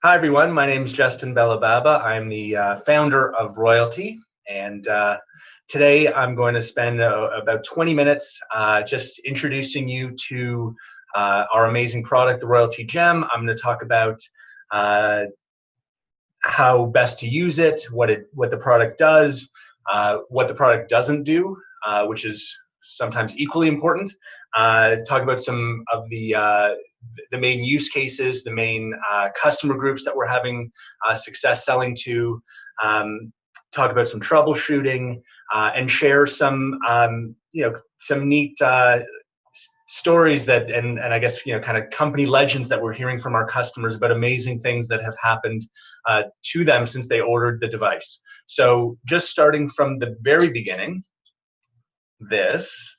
Hi, everyone. My name is Justin Belababa. I'm the founder of Royaltie, and today I'm going to spend about 20 minutes just introducing you to our amazing product, the Royaltie Gem. I'm going to talk about how best to use it, what the product does, what the product doesn't do, which is sometimes equally important. Talk about some of the main use cases, the main customer groups that we're having success selling to, talk about some troubleshooting, and share some some neat stories that and I guess kind of company legends that we're hearing from our customers about amazing things that have happened to them since they ordered the device. So just starting from the very beginning, this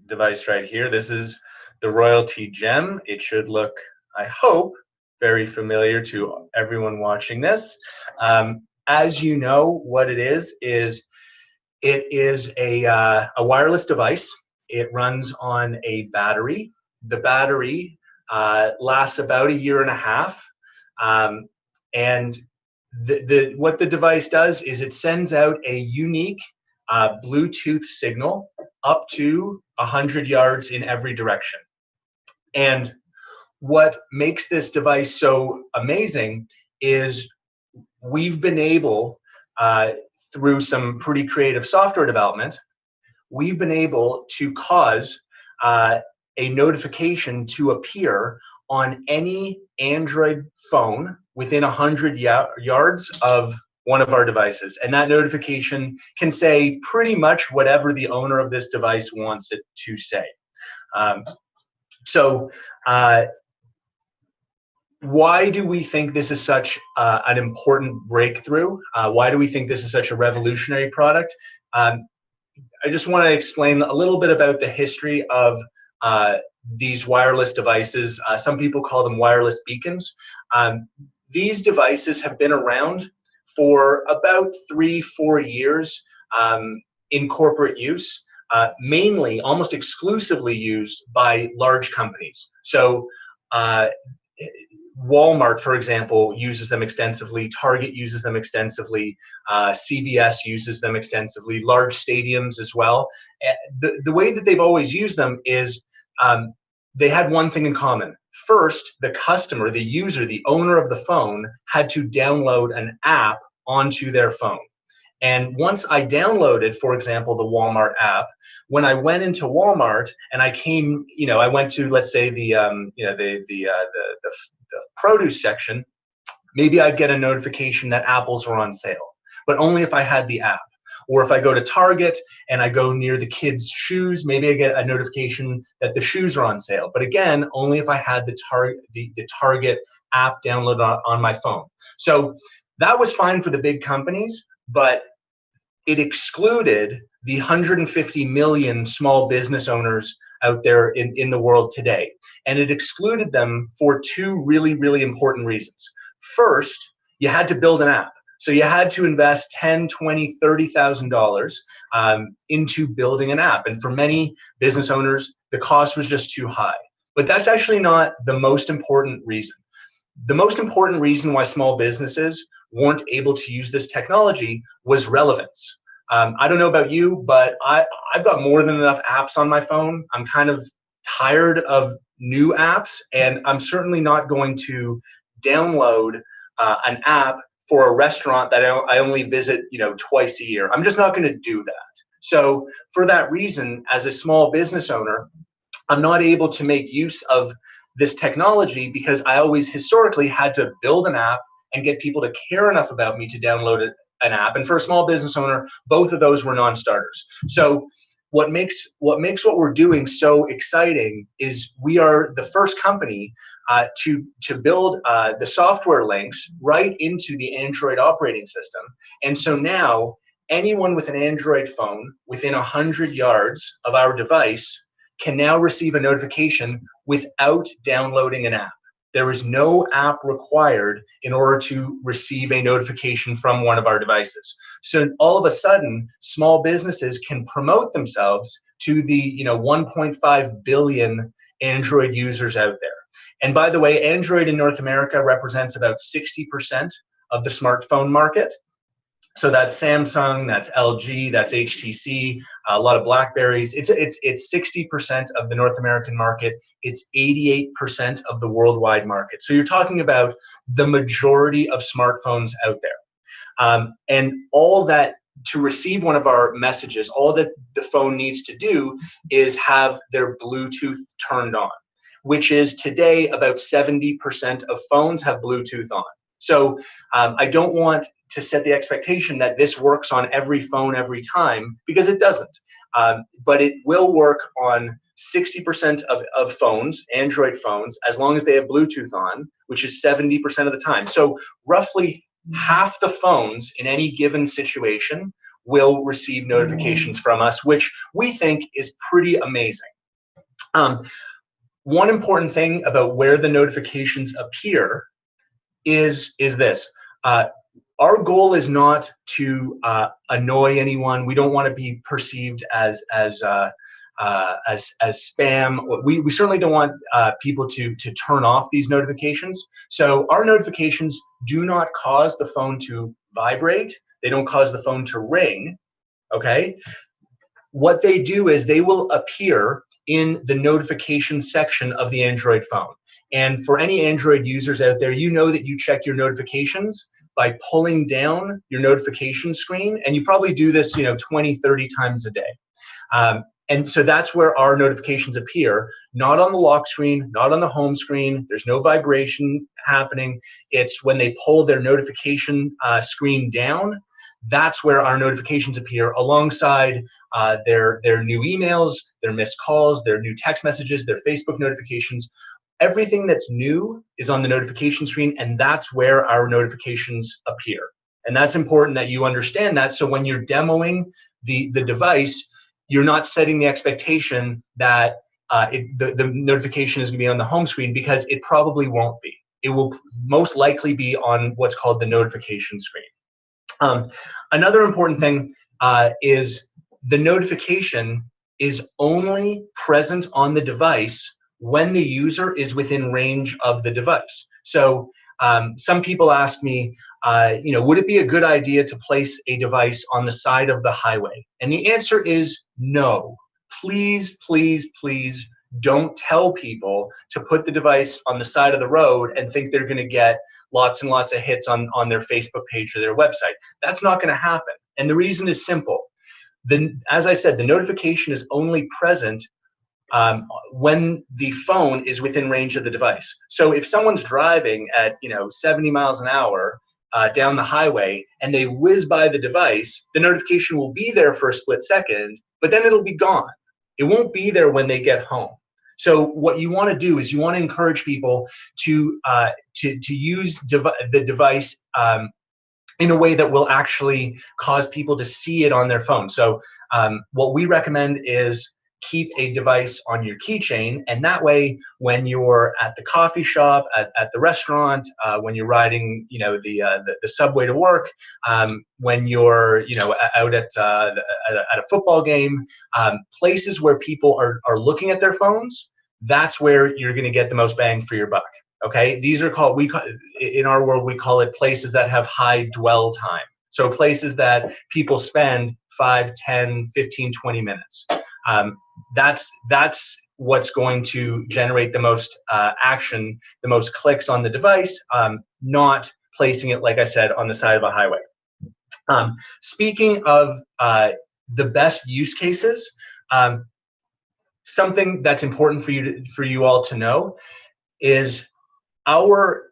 device right here, this is the Royaltie Gem. It should look, I hope, very familiar to everyone watching this. As you know, what it is a wireless device. It runs on a battery. The battery lasts about 1.5 years. And what the device does is it sends out a unique Bluetooth signal up to 100 yards in every direction. And what makes this device so amazing is we've been able, through some pretty creative software development, we've been able to cause a notification to appear on any Android phone within 100 yards of one of our devices. And that notification can say pretty much whatever the owner of this device wants it to say. Why do we think this is such an important breakthrough? Why do we think this is such a revolutionary product? I just want to explain a little bit about the history of these wireless devices. Some people call them wireless beacons. These devices have been around for about 3-4 years in corporate use, mainly, almost exclusively used by large companies. So Walmart, for example, uses them extensively. Target uses them extensively. CVS uses them extensively. Large stadiums as well. The way that they've always used them is they had one thing in common. First, the customer, the user, the owner of the phone had to download an app onto their phone. And once I downloaded, for example, the Walmart app, when I went into Walmart and I came, I went to, let's say, the produce section, maybe I'd get a notification that apples were on sale, but only if I had the app. Or if I go to Target and I go near the kids' shoes, maybe I get a notification that the shoes are on sale. But again, only if I had the Target app downloaded on my phone. So that was fine for the big companies, but it excluded the 150 million small business owners out there in the world today. And it excluded them for two really, really important reasons. First, you had to build an app. So you had to invest $10,000, $20,000, $30,000 into building an app. And for many business owners, the cost was just too high. But that's actually not the most important reason. The most important reason why small businesses weren't able to use this technology was relevance. I don't know about you, but I've got more than enough apps on my phone. I'm kind of tired of new apps, and I'm certainly not going to download an app for a restaurant that I only visit, twice a year. I'm just not going to do that. So for that reason, as a small business owner, I'm not able to make use of this technology because I always historically had to build an app and get people to care enough about me to download an app. And for a small business owner, both of those were non-starters. So what makes what we're doing so exciting is we are the first company to build the software links right into the Android operating system. And so now anyone with an Android phone within 100 yards of our device can now receive a notification without downloading an app. There is no app required in order to receive a notification from one of our devices. So all of a sudden, small businesses can promote themselves to the 1.5 billion Android users out there. And by the way, Android in North America represents about 60% of the smartphone market. So that's Samsung, that's LG, that's HTC, a lot of Blackberries. It's 60% of the North American market. It's 88% of the worldwide market. So you're talking about the majority of smartphones out there. And all that, to receive one of our messages, all that the phone needs to do is have their Bluetooth turned on, which is today about 70% of phones have Bluetooth on. So I don't want to set the expectation that this works on every phone every time, because it doesn't. But it will work on 60% of phones, Android phones, as long as they have Bluetooth on, which is 70% of the time. So roughly half the phones in any given situation will receive notifications from us, which we think is pretty amazing. One important thing about where the notifications appear is this. Our goal is not to annoy anyone. We don't want to be perceived as spam. We certainly don't want people to turn off these notifications. So our notifications do not cause the phone to vibrate. They don't cause the phone to ring. Okay. What they do is they will appear in the notification section of the Android phone. And for any Android users out there, you know that you check your notifications by pulling down your notification screen. And you probably do this, 20, 30 times a day. And so that's where our notifications appear, not on the lock screen, not on the home screen. There's no vibration happening. It's when they pull their notification screen down, that's where our notifications appear alongside their new emails, their missed calls, their new text messages, their Facebook notifications. Everything that's new is on the notification screen, and that's where our notifications appear. And that's important that you understand that. So when you're demoing the device, you're not setting the expectation that the notification is going to be on the home screen, because it probably won't be. It will most likely be on what's called the notification screen. Another important thing is the notification is only present on the device when the user is within range of the device. So some people ask me, would it be a good idea to place a device on the side of the highway? And the answer is no. Please, please, please don't tell people to put the device on the side of the road and think they're going to get lots and lots of hits on their Facebook page or their website. That's not going to happen. And the reason is simple. As I said, the notification is only present when the phone is within range of the device. So if someone's driving at 70 miles an hour down the highway and they whiz by the device, the notification will be there for a split second, but then it'll be gone. It won't be there when they get home. So what you want to do is you want to encourage people to use the device in a way that will actually cause people to see it on their phone. So what we recommend is keep a device on your keychain, and that way when you're at the coffee shop, at the restaurant, when you're riding the subway to work, when you're out at a football game, places where people are looking at their phones, that's where you're going to get the most bang for your buck. Okay, these are called, in our world we call it places that have high dwell time. So places that people spend 5, 10, 15, 20 minutes. That's what's going to generate the most action, the most clicks on the device, not placing it, like I said, on the side of a highway. Speaking of the best use cases, something that's important for you all to know is our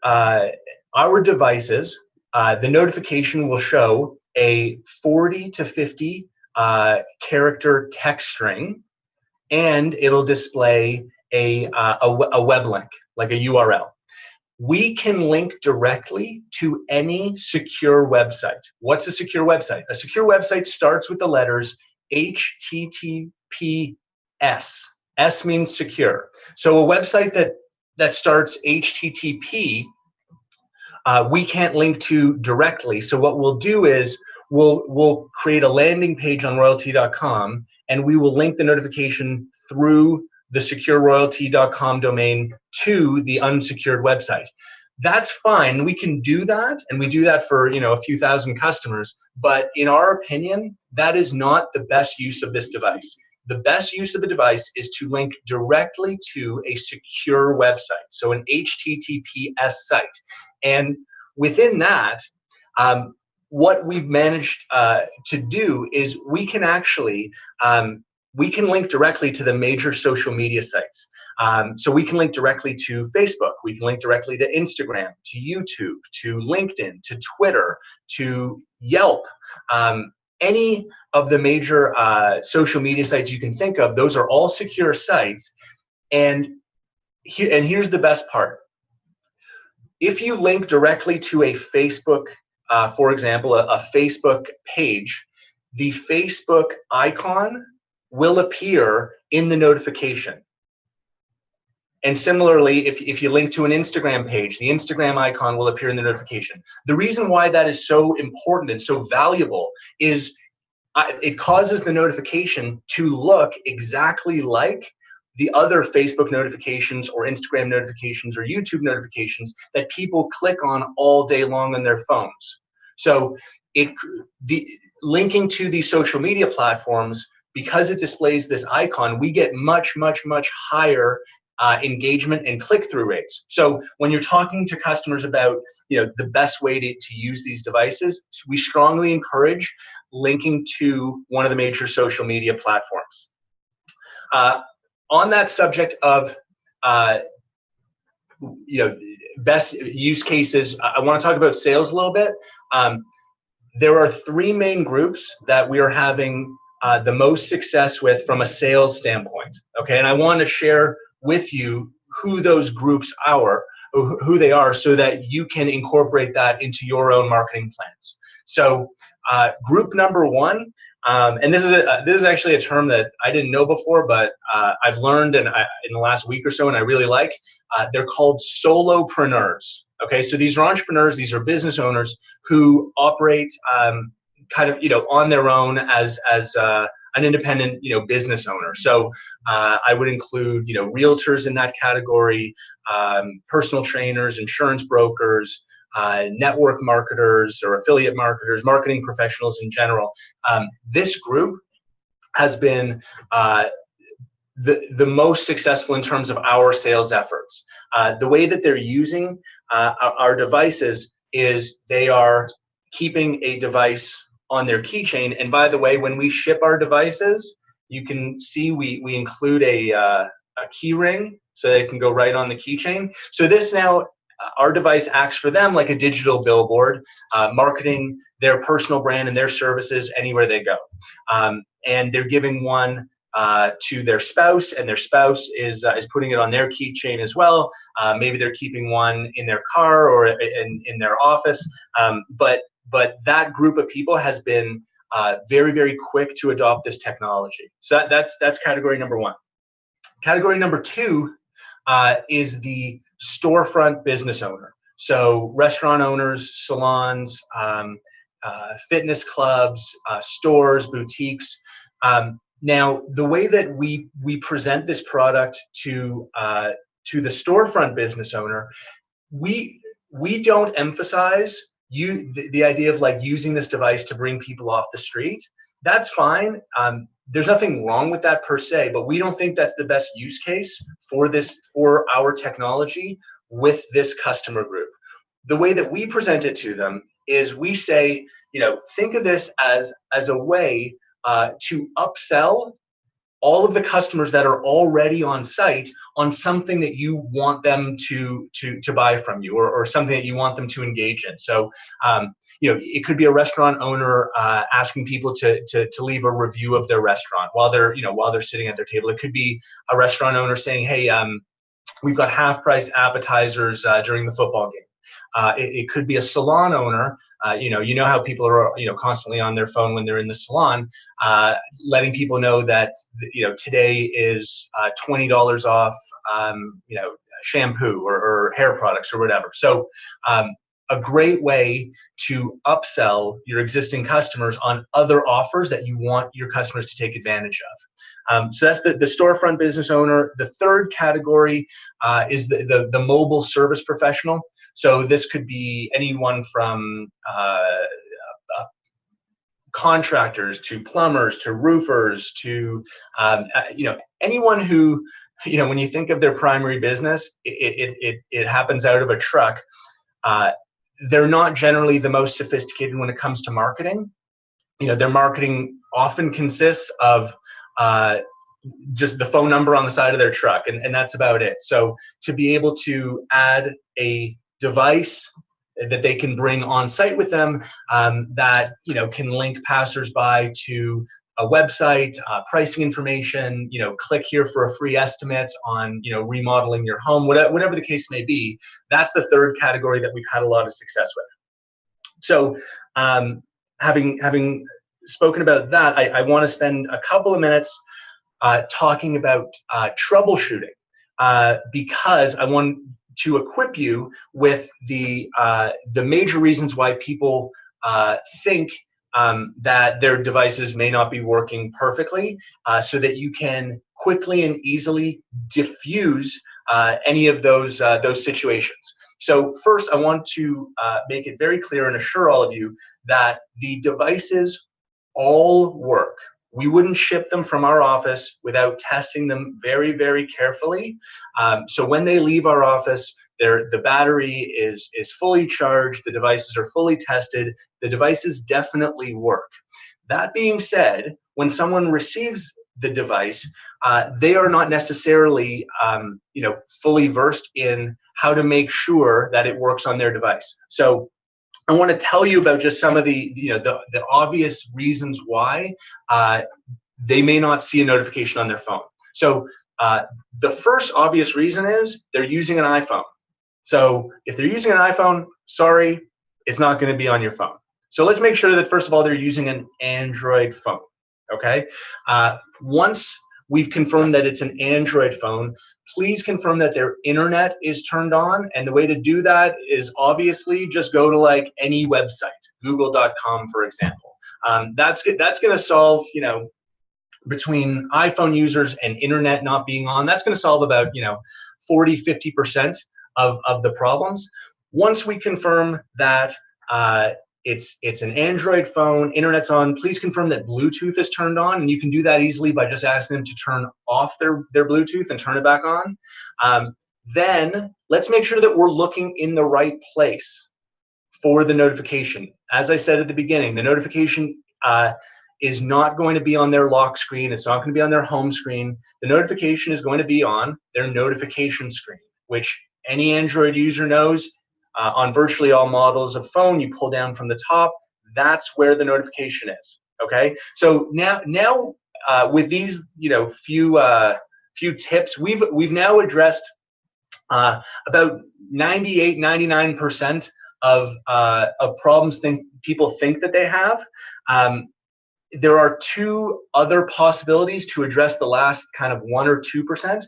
devices, the notification will show a 40 to 50 character text string, and it'll display a web link, like a URL. We can link directly to any secure website. What's a secure website? A secure website starts with the letters HTTPS. S means secure. So a website that starts HTTP, we can't link to directly. So what we'll do is we'll create a landing page on royaltie.com, and we will link the notification through the secureroyalty.com domain to the unsecured website. That's fine. We can do that, and we do that for a few thousand customers. But in our opinion, that is not the best use of this device. The best use of the device is to link directly to a secure website, so an HTTPS site. And within that, what we've managed to do is we can actually we can link directly to the major social media sites. So we can link directly to Facebook, we can link directly to Instagram, to YouTube, to LinkedIn, to Twitter, to Yelp. Any of the major social media sites you can think of, those are all secure sites. And here's the best part. If you link directly to a Facebook, for example, a Facebook page, the Facebook icon will appear in the notification. And similarly, if you link to an Instagram page, the Instagram icon will appear in the notification. The reason why that is so important and so valuable is it causes the notification to look exactly like the other Facebook notifications or Instagram notifications or YouTube notifications that people click on all day long on their phones. So linking to these social media platforms, because it displays this icon, we get much, much, much higher engagement and click-through rates. So when you're talking to customers about the best way to use these devices, we strongly encourage linking to one of the major social media platforms. On that subject of best use cases, I want to talk about sales a little bit. There are three main groups that we are having the most success with from a sales standpoint. Okay, and I want to share with you who those groups are, who they are, so that you can incorporate that into your own marketing plans. So group number one, and this is actually a term that I didn't know before, but I've learned in the last week or so, and I really like. They're called solopreneurs. Okay, so these are entrepreneurs, these are business owners who operate kind of on their own as an independent business owner. So I would include realtors in that category, personal trainers, insurance brokers, network marketers or affiliate marketers, marketing professionals in general. This group has been the most successful in terms of our sales efforts. The way that they're using our devices is they are keeping a device on their keychain. And by the way, when we ship our devices, you can see we include a key ring so they can go right on the keychain. So this now, our device acts for them like a digital billboard, marketing their personal brand and their services anywhere they go. And they're giving one to their spouse, and their spouse is putting it on their keychain as well. Maybe they're keeping one in their car or in their office. But that group of people has been very, very quick to adopt this technology. So that's category number one. Category number two is the storefront business owner. So restaurant owners, salons, fitness clubs, stores, boutiques. Now, the way that we present this product to the storefront business owner, we don't emphasize the idea of like using this device to bring people off the street. That's fine. There's nothing wrong with that per se, but we don't think that's the best use case for our technology with this customer group. The way that we present it to them is we say, think of this as a way to upsell all of the customers that are already on site on something that you want them to buy from you, or something that you want them to engage in. So, it could be a restaurant owner asking people to leave a review of their restaurant while they're sitting at their table. It could be a restaurant owner saying, hey, we've got half-price appetizers during the football game. It could be a salon owner. You know how people are constantly on their phone when they're in the salon, letting people know that today is $20 off shampoo or hair products or whatever. So a a great way to upsell your existing customers on other offers that you want your customers to take advantage of. So that's the storefront business owner. The third category is the mobile service professional. So this could be anyone from contractors to plumbers to roofers to anyone who, when you think of their primary business, it happens out of a truck. They're not generally the most sophisticated when it comes to marketing. Their marketing often consists of just the phone number on the side of their truck, and that's about it. So to be able to add a device that they can bring on site with them, that can link passersby to a website, pricing information, click here for a free estimate on remodeling your home, whatever the case may be. That's the third category that we've had a lot of success with. So having spoken about that, I want to spend a couple of minutes talking about troubleshooting, because I want to equip you with the major reasons why people think that their devices may not be working perfectly, so that you can quickly and easily diffuse any of those situations. So first, I want to make it very clear and assure all of you that the devices all work. We wouldn't ship them from our office without testing them very, very carefully. So when they leave our office, the battery is fully charged, the devices are fully tested, the devices definitely work. That being said, when someone receives the device, they are not necessarily fully versed in how to make sure that it works on their device. So I want to tell you about just some of the obvious reasons why they may not see a notification on their phone. So the first obvious reason is they're using an iPhone. So if they're using an iPhone, sorry, it's not going to be on your phone. So let's make sure that first of all they're using an Android phone. Okay. Once we've confirmed that it's an Android phone, please confirm that their internet is turned on. And the way to do that is obviously just go to like any website, google.com, for example. That's going to solve, between iPhone users and internet not being on, that's going to solve about, 40, 50% of the problems. Once we confirm that it's an Android phone, internet's on, please confirm that Bluetooth is turned on, and you can do that easily by just asking them to turn off their Bluetooth and turn it back on. Then let's make sure that we're looking in the right place for the notification. As I said at the beginning, the notification is not going to be on their lock screen. It's not going to be on their home screen. The notification is going to be on their notification screen, which any Android user knows. On virtually all models of phone, you pull down from the top. That's where the notification is. Okay. So now with these few tips, we've now addressed about 98, 99% of problems people think that they have. There are two other possibilities to address the last kind of 1 or 2%.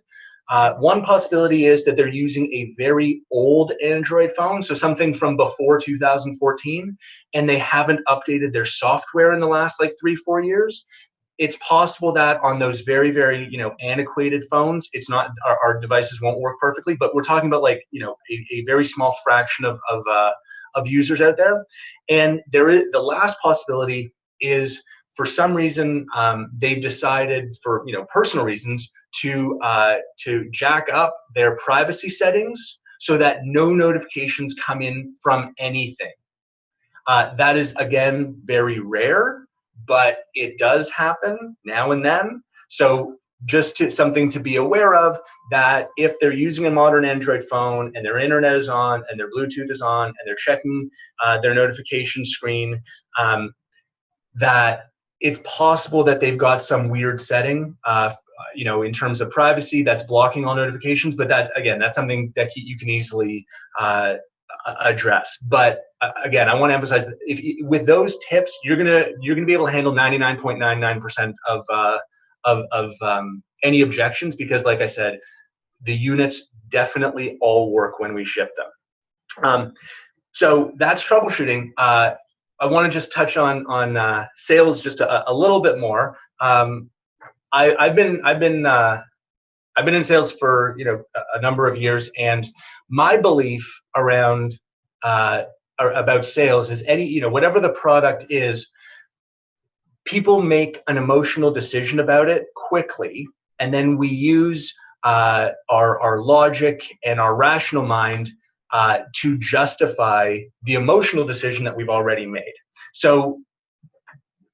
One possibility is that they're using a very old Android phone, so something from before 2014, and they haven't updated their software in the last like 3-4 years. It's possible that on those very, very antiquated phones, it's not our devices won't work perfectly, but we're talking about like a very small fraction of users out there. And the last possibility is, for some reason, they've decided, for personal reasons, to jack up their privacy settings so that no notifications come in from anything. That is, again, very rare, but it does happen now and then. So just something to be aware of, that if they're using a modern Android phone and their internet is on and their Bluetooth is on and they're checking their notification screen, that it's possible that they've got some weird setting, in terms of privacy, that's blocking all notifications. But that's something that you can easily address. But again, I want to emphasize that with those tips, you're gonna be able to handle 99.99% of any objections, because, like I said, the units definitely all work when we ship them. So that's troubleshooting. I want to just touch on sales just a little bit more. I've been in sales for a number of years, and my belief around about sales is whatever the product is, people make an emotional decision about it quickly, and then we use our logic and our rational mind to justify the emotional decision that we've already made. So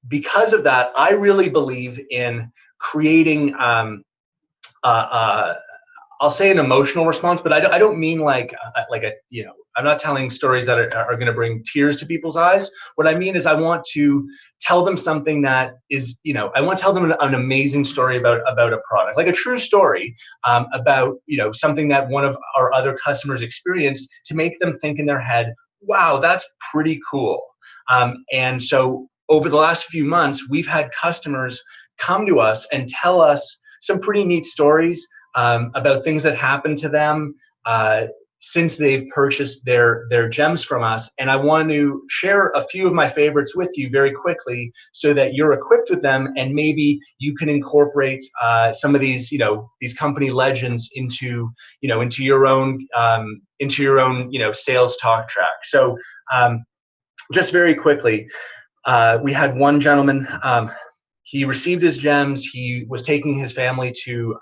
because of that, I really believe in creating I'll say an emotional response, but I don't mean like I'm not telling stories that are going to bring tears to people's eyes. What I mean is I want to tell them something that is, I want to tell them an amazing story about a product, like a true story about, something that one of our other customers experienced, to make them think in their head, wow, that's pretty cool. And so over the last few months, we've had customers come to us and tell us some pretty neat stories about things that happened to them since they've purchased their gems from us. And I want to share a few of my favorites with you very quickly, so that you're equipped with them, and maybe you can incorporate some of these these company legends into your own sales talk track. So just very quickly, we had one gentleman. He received his gems. He was taking his family to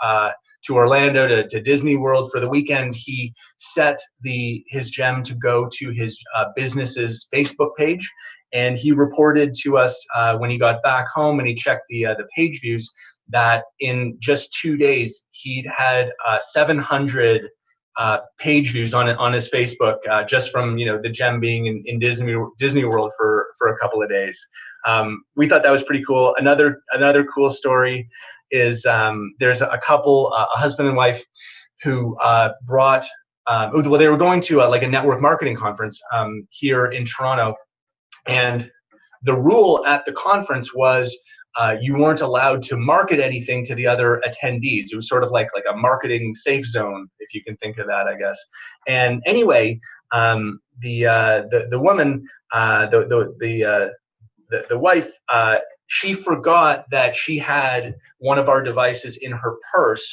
Orlando to Disney World for the weekend. He set his gem to go to his business's Facebook page, and he reported to us when he got back home and he checked the page views, that in just 2 days he'd had 700 page views on his Facebook, just from the gem being in Disney World for a couple of days. We thought that was pretty cool. Another cool story is there's a couple, a husband and wife, who brought they were going to like a network marketing conference here in Toronto, and the rule at the conference was you weren't allowed to market anything to the other attendees. It was sort of like a marketing safe zone, if you can think of that, I guess. And anyway, the woman, the wife, she forgot that she had one of our devices in her purse,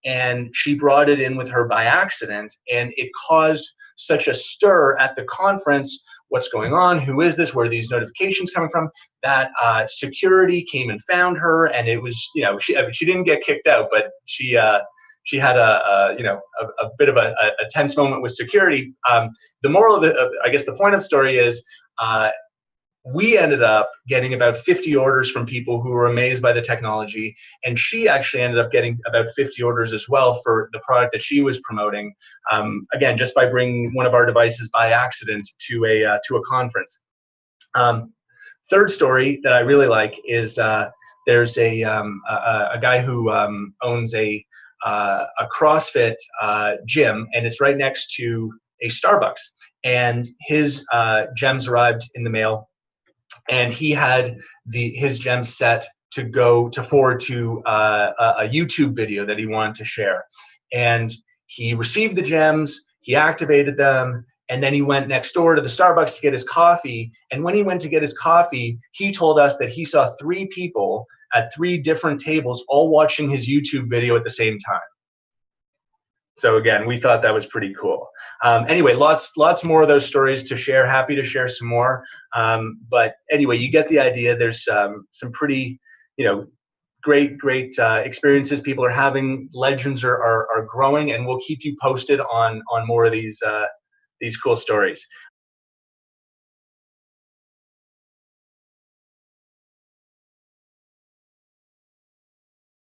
and she brought it in with her by accident, and it caused such a stir at the conference. What's going on? Who is this? Where are these notifications coming from? That security came and found her, and it was, she didn't get kicked out, but she had a bit of a tense moment with security. The moral of I guess the point of the story is, we ended up getting about 50 orders from people who were amazed by the technology, and she actually ended up getting about 50 orders as well for the product that she was promoting, again, just by bringing one of our devices by accident to a conference. Third story that I really like is there's a guy who owns a CrossFit gym, and it's right next to a Starbucks, and his gems arrived in the mail. And he had his gems set to forward to a YouTube video that he wanted to share. And he received the gems, he activated them, and then he went next door to the Starbucks to get his coffee. And when he went to get his coffee, he told us that he saw 3 people at 3 different tables all watching his YouTube video at the same time. So again, we thought that was pretty cool. Anyway, lots more of those stories to share. Happy to share some more. But anyway, you get the idea. There's some pretty, great experiences people are having. Legends are growing, and we'll keep you posted on more of these cool stories.